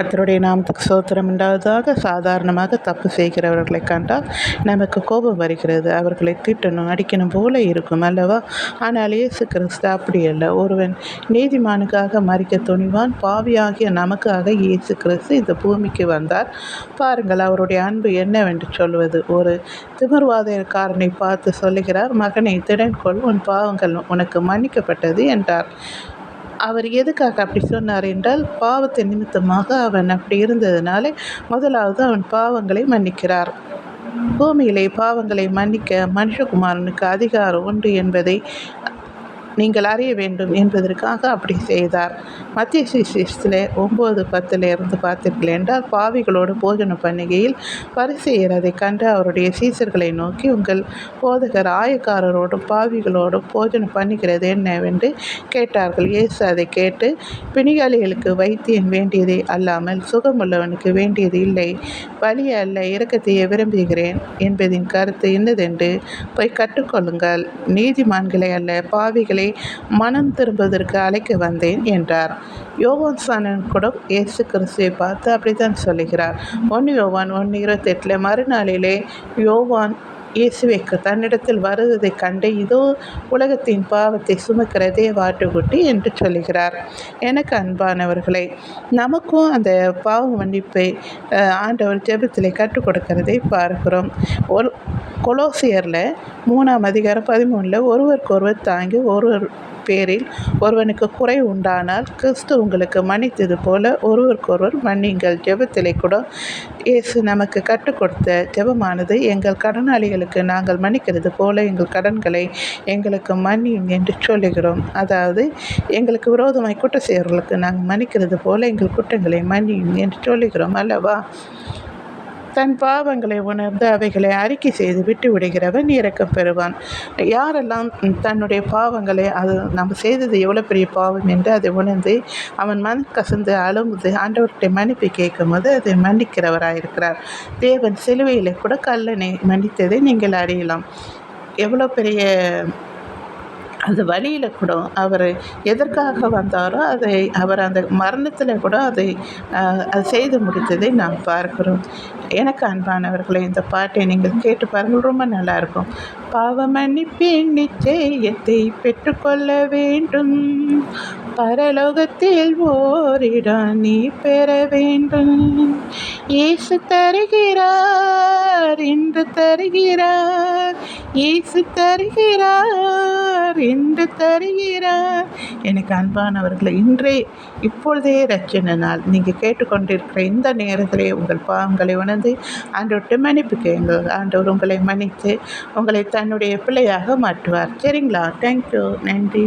கர்த்தருடைய நாமத்துக்கு ஸ்தோத்திரம் உண்டாவதாக. சாதாரணமாக தப்பு செய்கிறவர்களை கண்டால் நமக்கு கோபம் வருகிறது. அவர்களை திட்டணும், அடிக்கணும் போல இருக்கும் அல்லவா? ஆனால் இயேசு கிறிஸ்து அப்படி அல்ல. ஒருவன் நீதிமானுக்காக மறிக்க துணிவான். பாவியாகிய நமக்காக இயேசு கிறிஸ்து இந்த பூமிக்கு வந்தார். பாருங்கள் அவருடைய அன்பு என்னவென்று சொல்வது. ஒரு திமிர்வாதக்காரனை பார்த்து சொல்லுகிறார், மகனை திடன்கொள், உன் பாவங்கள் உனக்கு மன்னிக்கப்பட்டது என்றார். அவர் எதுக்காக அப்படி சொன்னார் என்றால், பாவத்தின் நிமித்தமாக அவன் அப்படி இருந்ததுனால முதலாவது அவன் பாவங்களை மன்னிக்கிறார். பூமியிலே பாவங்களை மன்னிக்க மனுஷகுமாரனுக்கு அதிகாரம் உண்டு என்பதை நீங்கள் அறிய வேண்டும் என்பதற்காக அப்படி செய்தார். மத்திய சுவிசேஷத்தில் 9:10 பார்த்தீர்கள் என்றால், பாவிகளோடு போஜன பண்டிகையில் பரிசேயர் அதை கண்டு அவருடைய சீசர்களை நோக்கி, உங்கள் போதகர் ஆயக்காரரோடும் பாவிகளோடும் போஜன பண்ணுகிறது என்னவென்று கேட்டார்கள். இயேசு அதை கேட்டு, பிணியாளிகளுக்கு வைத்தியன் வேண்டியதை அல்லாமல் சுகமுள்ளவனுக்கு வேண்டியது இல்லை, பலியை அல்ல இரக்கத்தையே விரும்புகிறேன் என்பதின் கருத்து இன்னதென்று போய் கற்றுக்கொள்ளுங்கள். நீதிமான்களை அல்ல பாவிகளை மனம் திரும்புவதற்கு அழைக்க வந்தேன் என்றார். யோவான் சாணன் கூட இயேசு கிறிஸ்துவை பார்த்து அப்படித்தான் சொல்லுகிறார். 1 யோவான் 1:28 மறுநாளிலே யோவான் இயேசுவைக்கு தன்னிடத்தில் வருவதை கண்டு, இதோ உலகத்தின் பாவத்தை சுமக்கிற தேவாட்டுக்குட்டி என்று சொல்லுகிறார். எனக்கு அன்பானவர்களை, நமக்கும் அந்த பாவ மன்னிப்பை ஆண்டவர் ஜெபத்தில் கற்றுக் கொடுக்கிறதை பார்க்கிறோம். கொலோசியரில் 3:13 ஒருவருக்கொருவர் தாங்கி ஒருவர் பேரில் ஒருவனுக்கு குறை உண்டானால் கிறிஸ்து உங்களுக்கு மன்னித்தது போல ஒருவருக்கொருவர் மன்னிங்கள். ஜெபத்திலே கூட இயேசு நமக்கு கற்றுக் கொடுத்த ஜெபமானது, எங்கள் கடனாளிகளுக்கு நாங்கள் மன்னிக்கிறது போல எங்கள் கடன்களை எங்களுக்கு மன்னியும் என்று சொல்லுகிறோம். அதாவது எங்களுக்கு விரோதமாய் குற்றம் செய்வர்களுக்கு நாங்கள் மன்னிக்கிறது போல எங்கள் குற்றங்களை மன்னியும் என்று சொல்லுகிறோம் அல்லவா? தன் பாவங்களை உணர்ந்து அவைகளை அறிக்கை செய்து விட்டு விடுகிறவன் இரக்கம் பெறுவான். யாரெல்லாம் தன்னுடைய பாவங்களை, அது நம்ம செய்தது எவ்வளோ பெரிய பாவம் என்று அதை உணர்ந்து அவன் மன கசந்து அழும்புது ஆண்டவர்கிட்ட மன்னிப்பு கேட்கும் போது அதை மன்னிக்கிறவராயிருக்கிறார். தேவன் சிலுவையில் கூட கல்லனை மன்னித்ததை நீங்கள் அறியலாம். எவ்வளோ பெரிய அந்த வழியில் கூட அவர் எதற்காக வந்தாரோ அதை அவர் அந்த மரணத்தில் கூட அதை செய்து முடித்ததை நாம் பார்க்கிறோம். எனக்கு அன்பானவர்களை, இந்த பாட்டை நீங்கள் கேட்டு பாருங்கள், ரொம்ப நல்லாயிருக்கும். பாவ மன்னிப்பின் நிச்சயத்தை பெற்றுக்கொள்ள வேண்டும், பரலோகத்தில் ஓரிடம் நீ பெற வேண்டும். இயேசு தருகிறார் இன்று தருகிறார், இயேசு தருகிறார் இன்று தருகிறார். எனக்கு அன்பானவர்களை, இப்பொழுதே ரட்சண நாள். நீங்கள் கேட்டுக்கொண்டிருக்கிற இந்த நேரத்திலே உங்கள் பாவங்களை உணர்ந்து ஆண்டவர்கிட்ட மன்னிப்பு கேளுங்கள். ஆண்டவர் உங்களை மன்னித்து உங்களை தன்னுடைய பிள்ளையாக மாற்றுவார். சரிங்களா? தேங்க்யூ. நன்றி.